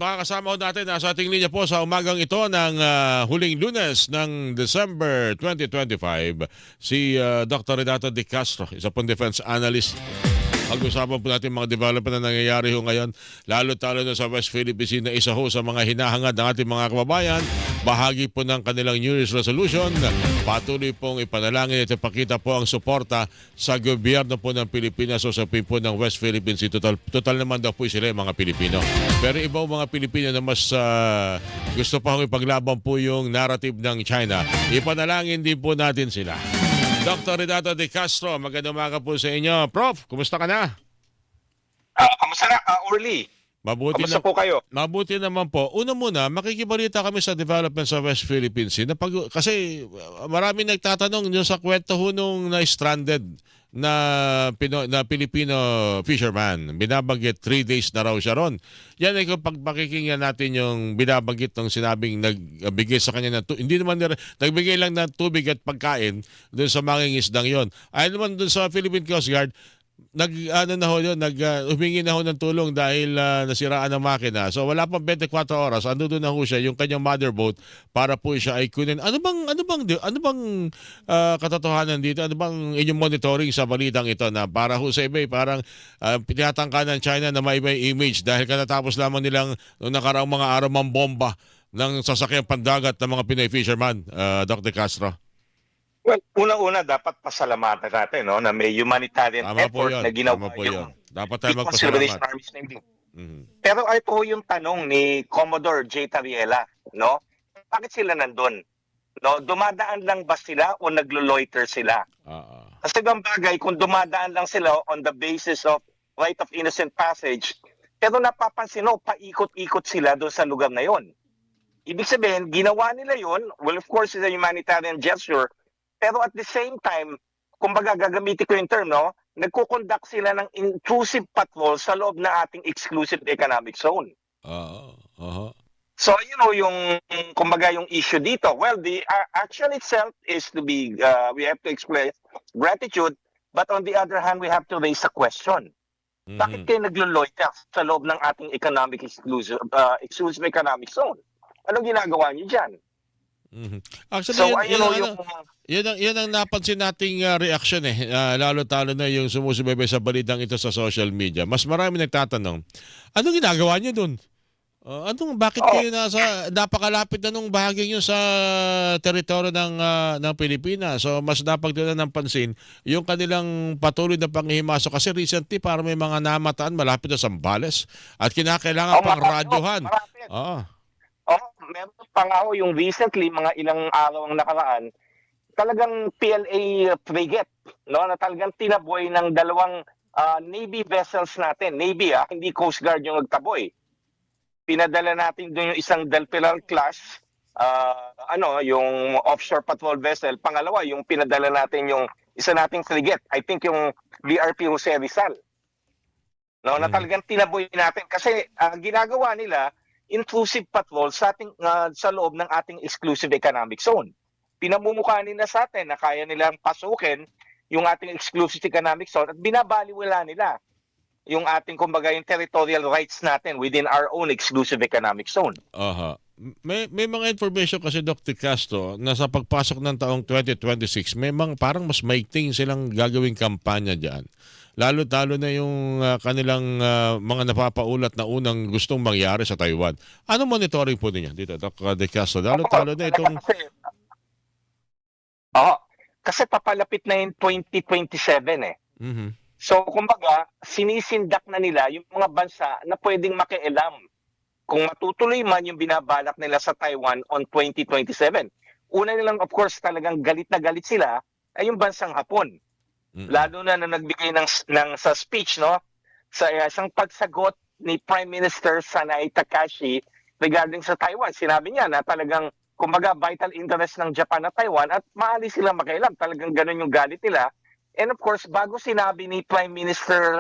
Makakasama ko natin sa ating linya po sa umagang ito ng huling Lunes ng December 2025 si Dr. Renato De Castro, isa pong defense analyst. Pag-usapan po natin mga development na nangyayari ho ngayon, lalo-talo na sa West Philippine Sea na isa ho sa mga hinahangad ng ating mga kababayan. Bahagi po ng kanilang New Year's resolution. Patuloy pong ipanalangin at ipakita po ang suporta sa gobyerno po ng Pilipinas o sa po ng West Philippine Sea. Total naman daw po sila mga Pilipino. Pero iba mga Pilipino na mas gusto pa hong ipaglaban po yung narrative ng China. Ipanalangin din po natin sila. Dr. Renato De Castro, magandang umaga po sa inyo. Prof, kumusta ka na? Kamusta na, Orly? Mabuti Kamusta po kayo? Mabuti naman po. Una muna, makikibalita kami sa development sa West Philippine Sea. Kasi marami nagtatanong nyo sa kwento ho nung na-stranded na Filipino fisherman. Binabanggit 3 days na raw siya ron. Yan ay kung pagpakikinggan natin yung binabanggit ng sinabing nagbigay sa kanya ng hindi naman nagbigay lang ng tubig at pagkain doon sa mangingisdang yon. Ayon naman doon sa Philippine Coast Guard, humingi na ho ng tulong dahil nasiraan ang makina. So wala pang 24 oras, ando doon na ho siya yung kanyang motherboat para po siya ay kunin. Ano bang katotohanan dito? Ano bang inyong monitoring sa balitang ito na para ho sa iba parang tinatangka ng China na may image dahil katatapos lamang nilang noong nakaraang mga araw bomba ng sasakyang pandagat ng mga Pinoy fisherman, Dr. Castro? Well, una-una dapat pasalamatan natin na may humanitarian Tama effort na ginawa yung dapat tayo People's Liberation magpasalamat. Army Navy. Mhm. Pero ito po yung tanong ni Commodore J. Tariela, no? Bakit sila nandun? No, dumadaan lang ba sila o naglo-loiter sila? Kasi bang bagay kung dumadaan lang sila on the basis of right of innocent passage, pero napapansin paikot-ikot sila doon sa lugar na yon. Ibig sabihin, ginawa nila yon, well of course it's a humanitarian gesture, pero at the same time, kumbaga gagamitin ko yung term, nagko-conduct sila ng intrusive patrol sa loob ng ating exclusive economic zone. So, yung kumbaga yung issue dito. Well, the action itself is to be, we have to express gratitude, but on the other hand, we have to raise a question. Bakit kayo naglo-loiter sa loob ng ating exclusive economic zone? Anong ginagawa niyo dyan? Actually, So, yun ang napansin nating reaction lalo-talo na yung sumusubaybay sa balitang ito sa social media. Mas marami nagtatanong, anong ginagawa niyo dun? Bakit kayo napakalapit na nung bahagi nyo sa teritoryo ng Pilipinas? So, mas napagtuunan ng pansin yung kanilang patuloy na panghihimasok. Kasi recently, parang may mga namataan malapit na Zambales at kinakailangan pang radyohan. Meron pa nga yung recently, mga ilang araw ang nakaraan, talagang PLA frigate, na talagang tinaboy ng dalawang Navy vessels natin. Navy, hindi Coast Guard yung nagtaboy. Pinadala natin doon yung isang Del Pilar class, yung offshore patrol vessel. Pangalawa, yung pinadala natin yung isa nating frigate, I think yung BRP Jose Rizal. Na talagang tinaboy natin. Kasi ginagawa nila, intrusive patrol sa loob ng ating exclusive economic zone. Pinamumukha nila sa atin na kaya nilang pasukin yung ating exclusive economic zone at binabaliwala nila yung ating kumbaga yung territorial rights natin within our own exclusive economic zone. May mga information kasi Dr. Castro na sa pagpasok ng taong 2026 parang mas maigting silang gagawing kampanya diyan. Lalo-talo na yung kanilang mga napapaulat na unang gustong mangyari sa Taiwan. Ano monitoring po ninyo dito, Dr. De Castro? Lalo-talo na itong... Kasi papalapit na yung 2027 So, kumbaga, sinisindak na nila yung mga bansa na pwedeng makialam kung matutuloy man yung binabalak nila sa Taiwan on 2027. Una nilang, of course, talagang galit na galit sila ay yung bansang Hapon. Lalo na nagbigay sa speech, sa isang pagsagot ni Prime Minister Sanae Takahashi regarding sa Taiwan. Sinabi niya na talagang, kumbaga, vital interest ng Japan at Taiwan at maaari silang makialam. Talagang ganun yung galit nila. And of course, bago sinabi ni Prime Minister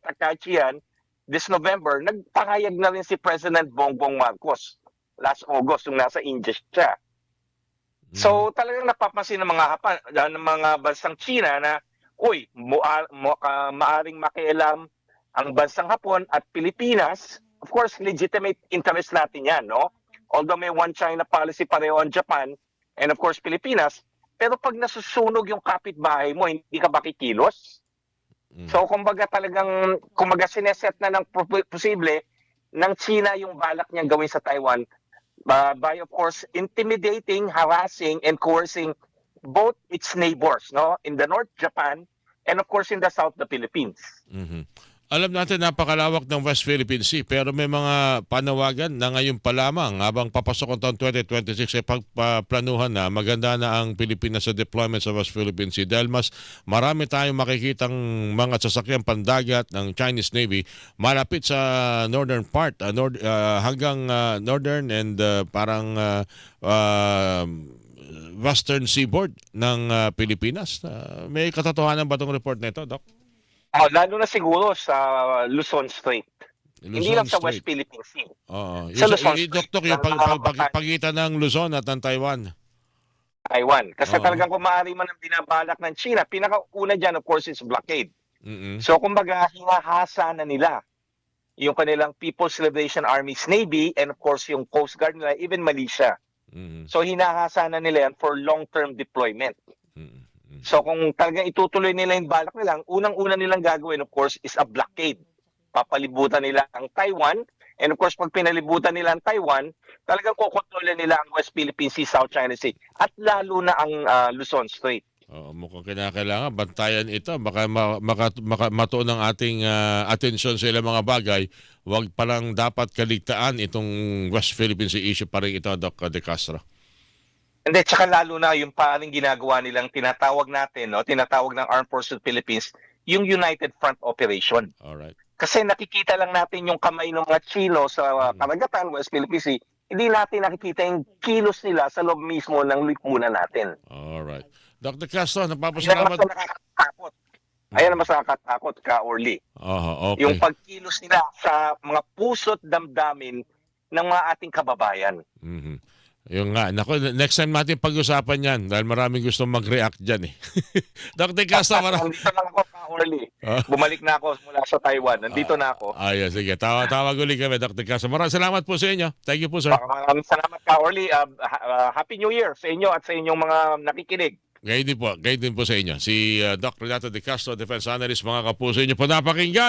Takahashi yan, this November, nagpahayag na rin si President Bongbong Marcos last August, nung nasa India siya. So talagang napapansin ng mga bansang China na, maaring makialam ang bansang Hapon at Pilipinas of course, legitimate interest natin yan, no? Although may one China policy pareho ang Japan and of course Pilipinas, pero pag nasusunog yung kapitbahay mo, hindi ka ba kikilos? So kumbaga sineset na ng posible ng China yung balak niyang gawin sa Taiwan by of course intimidating, harassing, and coercing both its neighbors, no, in the North Japan and of course in the South the Philippines. Alam natin napakalawak ng West Philippine Sea pero may mga panawagan na ngayon pa lamang habang papasok ang taon 2026 ay pagplanuhan na maganda na ang Pilipinas sa deployment sa West Philippine Sea dahil mas marami tayong makikitang mga sasakyang pandagat ng Chinese Navy malapit sa northern part hanggang northern and parang western seaboard ng Pilipinas. May katotohanan ba itong report na ito, Doc? Lalo na siguro sa Luzon Strait. Hindi lang sa West Philippine Sea. Sa Luzon Strait. Doktor, yung pagitan ng Luzon at ng Taiwan. Kasi talagang kung maaari man ang binabalak ng China, pinakauna dyan of course is blockade. So kumbaga hinahasa na nila yung kanilang People's Liberation Army's Navy and of course yung Coast Guard nila, even Malaysia. So hinahasa na nila yan for long-term deployment. So kung talagang itutuloy nila yung balak nila, ang unang-una nilang gagawin of course is a blockade. Papalibutan nila ang Taiwan and of course pag pinalibutan nila ang Taiwan, talagang kukontrolin nila ang West Philippine Sea, South China Sea at lalo na ang Luzon Strait. Mukhang kinakailangan bantayan ito. Baka matuon ng ating atensyon sa ilang mga bagay. Huwag palang dapat kaligtaan itong West Philippine Sea issue pa rin ito, Doc De Castro. Hindi, tsaka lalo na yung paring ginagawa nilang tinatawag ng Armed Forces of the Philippines, yung United Front Operation. Alright. Kasi nakikita lang natin yung kamay ng mga Chino sa karagatan, West Philippine Sea, hindi natin nakikita yung kilos nila sa loob mismo ng lipunan natin. Alright. Dr. Castro, nagpapasalamat. Ayan ang mas nakakatakot ka, Orly. Okay. Yung pagkilos nila sa mga puso't damdamin ng mga ating kababayan. Yung nga, next time natin pag-usapan yan dahil maraming gustong mag-react dyan eh. Dr. Castro, Nandito lang ako, Orly. Bumalik na ako mula sa Taiwan. Nandito na ako. Sige. Tawag ulit kami, Dr. Castro. Maraming salamat po sa inyo. Thank you po, sir. Maraming salamat ka, Orly. Happy New Year sa inyo at sa inyong mga nakikinig. Gayon din po sa inyo. Si Dr. Renato De Castro, Defense Analyst, mga kapuso, inyo po napakinggan.